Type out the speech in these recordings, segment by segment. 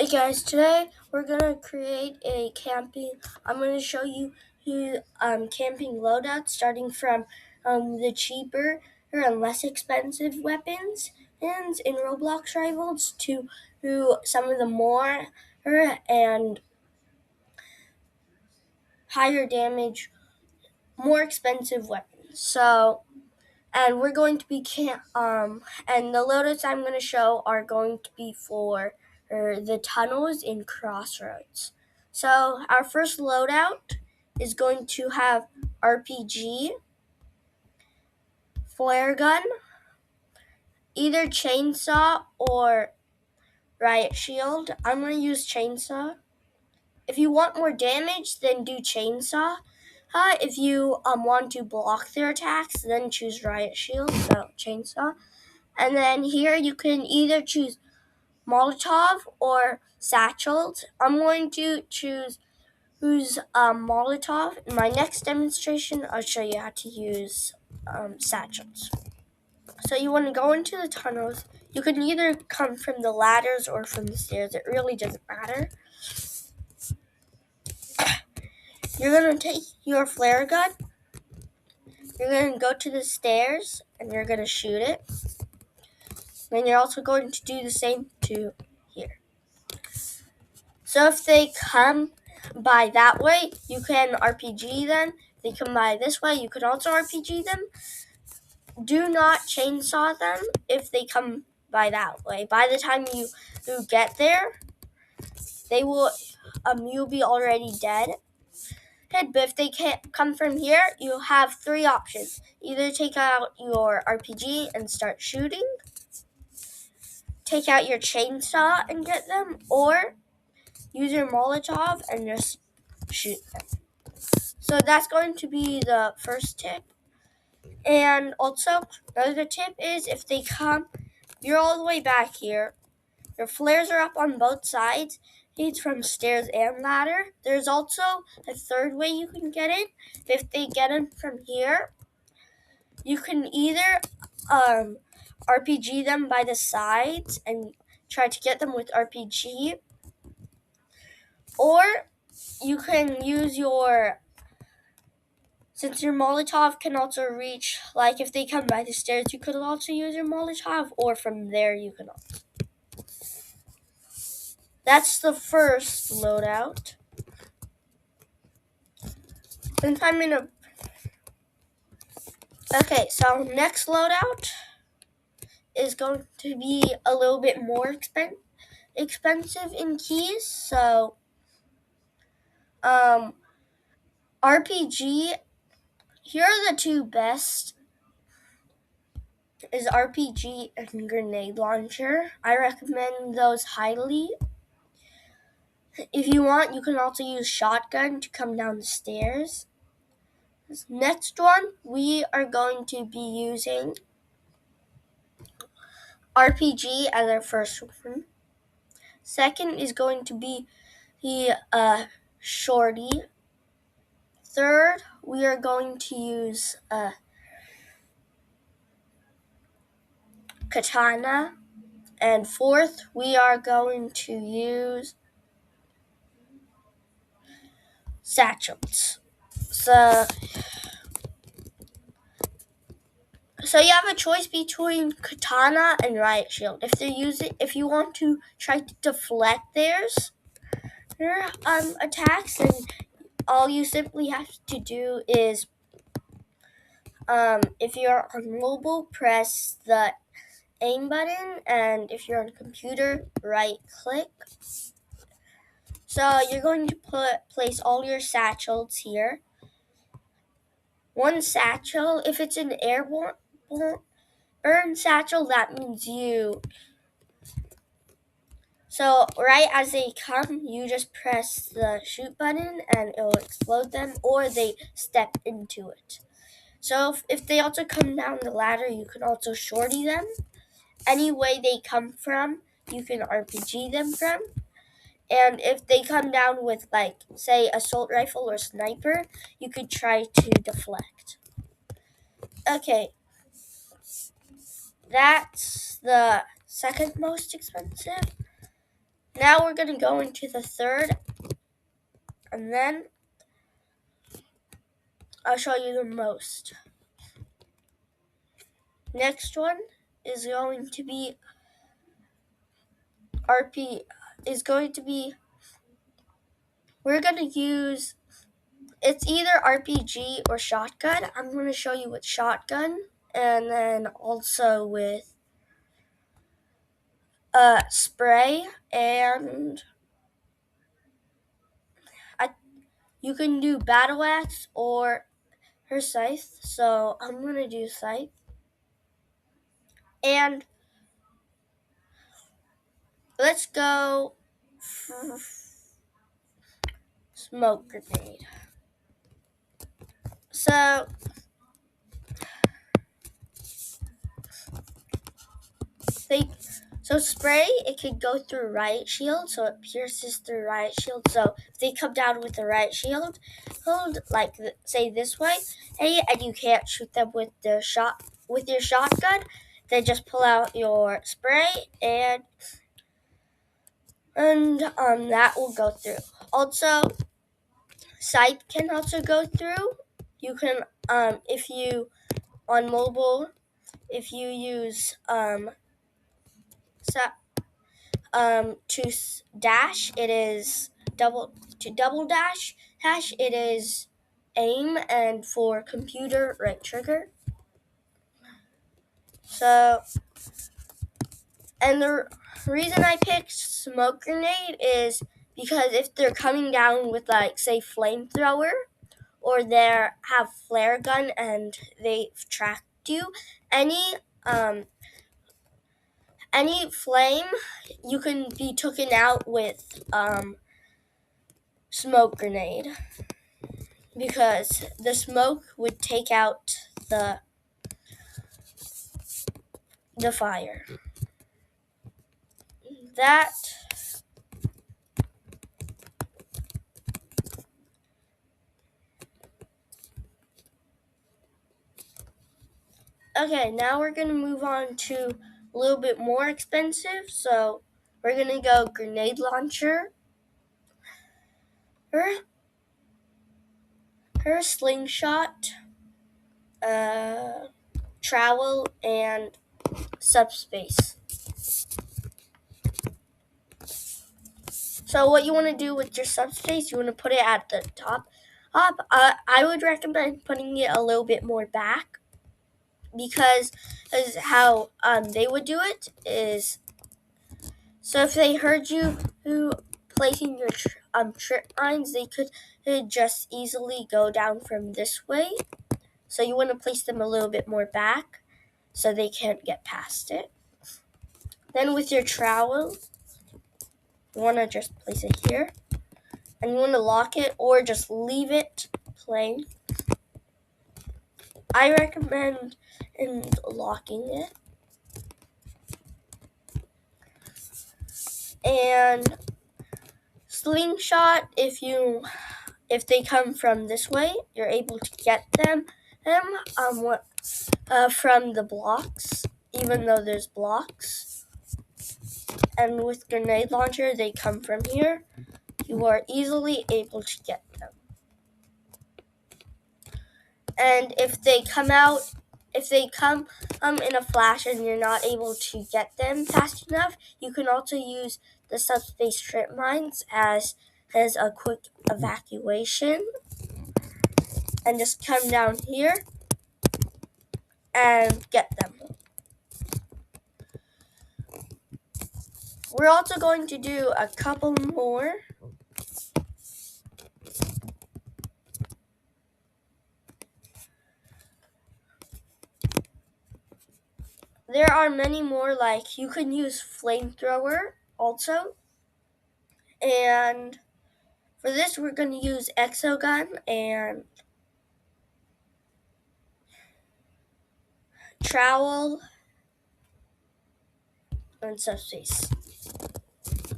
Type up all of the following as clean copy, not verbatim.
Hey guys, today we're gonna create a camping. I'm gonna show you camping loadouts, starting from the cheaper and less expensive weapons and in Roblox rivals to some of the more and higher damage, more expensive weapons. And we're going to be and the loadouts I'm going to show are going to be for the tunnels in crossroads. So our first loadout is going to have RPG, flare gun, either chainsaw or riot shield. I'm going to use chainsaw. If you want more damage, then do chainsaw. If you want to block their attacks, then choose riot shield, so chainsaw. And then here you can either choose Molotov or satchels. I'm going to choose Molotov. In my next demonstration, I'll show you how to use satchels. So you want to go into the tunnels. You can either come from the ladders or from the stairs. It really doesn't matter. You're going to take your flare gun. You're going to go to the stairs and you're going to shoot it. Then you're also going to do the same to here. So if they come by that way, you can RPG them. If they come by this way, you can also RPG them. Do not chainsaw them if they come by that way. By the time you get there, you'll be already dead. But if they can't come from here, you have three options. Either take out your RPG and start shooting, take out your chainsaw and get them, or use your Molotov and just shoot them. So that's going to be the first tip. And also, another tip is if they come, you're all the way back here. Your flares are up on both sides. It's from stairs and ladder. There's also a third way you can get in. If they get in from here, you can either RPG them by the sides and try to get them with RPG, or you can use since your Molotov can also reach, like if they come by the stairs, you could also use your Molotov, or from there you can also. That's the first loadout. Since I'm in a... Okay, so next loadout is going to be a little bit more expensive in keys. So, RPG, here are the two best, is RPG and grenade launcher. I recommend those highly. If you want, you can also use shotgun to come down the stairs. This next one, we are going to be using RPG as our first one. Second is going to be the shorty. Third, we are going to use katana. And fourth, we are going to use satchels. So you have a choice between katana and riot shield. If you want to try to deflect their attacks, then all you simply have to do is, if you're on mobile, press the aim button, and if you're on a computer, right click. So you're going to place all your satchels here. One satchel, if it's an airborne satchel, that means you. So right as they come, you just press the shoot button and it will explode them, or they step into it. So if they also come down the ladder, you can also shorty them. Any way they come from, you can RPG them from. And if they come down with, like, say, assault rifle or sniper, you could try to deflect. Okay, that's the second most expensive. Now we're going to go into the third, and then I'll show you the most. Next one is going to be we're going to use, it's either RPG or shotgun. I'm going to show you with shotgun, and then also with spray, and you can do battle axe or her scythe. So I'm going to do scythe. And let's go smoke grenade. So spray, it could go through riot shield, so it pierces through riot shield. So if they come down with the riot shield, like say this way, and you can't shoot them with your shotgun, then just pull out your spray and that will go through. Also, scythe can also go through. You can if you on mobile, if you use to dash, it is double dash. It is aim, and for computer, right trigger. So, and the reason I picked smoke grenade is because if they're coming down with, like, say, flamethrower, or they have flare gun and they've tracked you, any flame, you can be taken out with smoke grenade, because the smoke would take out the fire. Okay, now we're going to move on to a little bit more expensive. So we're going to go grenade launcher, her slingshot, travel, and subspace. So what you want to do with your subspace, you want to put it at the top. I would recommend putting it a little bit more back, because how they would do it is, so if they heard you placing your trip lines, they could just easily go down from this way. So you want to place them a little bit more back so they can't get past it. Then with your trowel, you want to just place it here, and you want to lock it or just leave it plain. I recommend locking it. And slingshot, if they come from this way, you're able to get them from the blocks, even though there's blocks. And with grenade launcher, they come from here. You are easily able to get them. And if they come in a flash and you're not able to get them fast enough, you can also use the subspace trip mines as a quick evacuation, and just come down here and get them. We're also going to do a couple more. There are many more, like you can use flamethrower also. And for this, we're going to use exogun and trowel and subspace.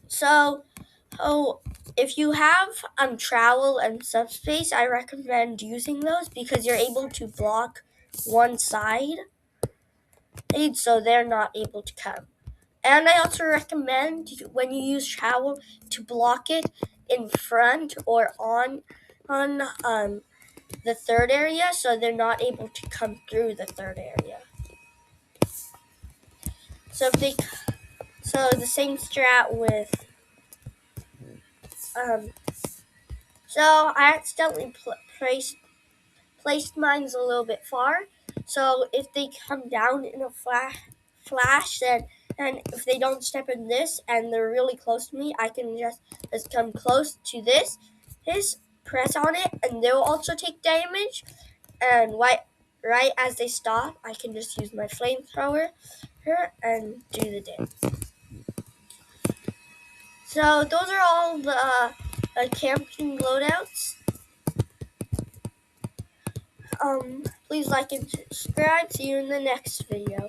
So, if you have trowel and subspace, I recommend using those because you're able to block one side, so they're not able to come. And I also recommend when you use shower to block it in front or on the third area, so they're not able to come through the third area. So the same strat with so I accidentally placed mines a little bit far. So if they come down in a flash, then and if they don't step in this and they're really close to me, I can just come close to this, press on it, and they'll also take damage. And right as they stop, I can just use my flamethrower and do the damage. So those are all the camping loadouts. Please like and subscribe. See you in the next video.